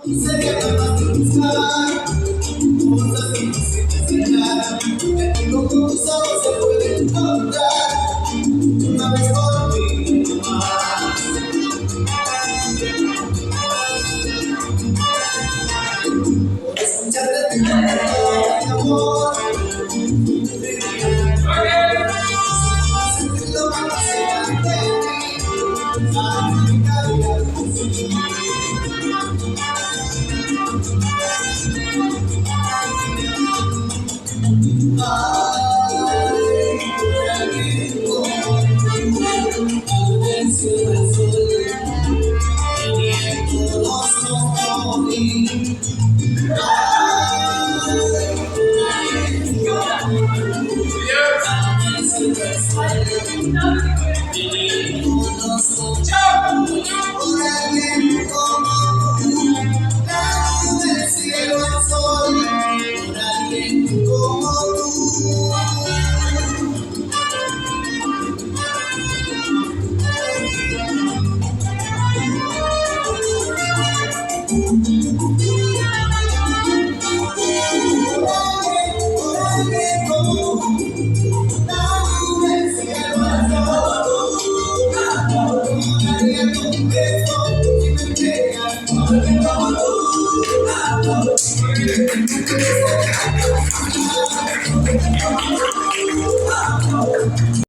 Sería capaz de buscar cosas que no se enseñar, que con tus ojos se pueden encontrar una vez por mí más. Por escucharte te canto mi amor, sentirlo más cerca de ti, a mi calidad.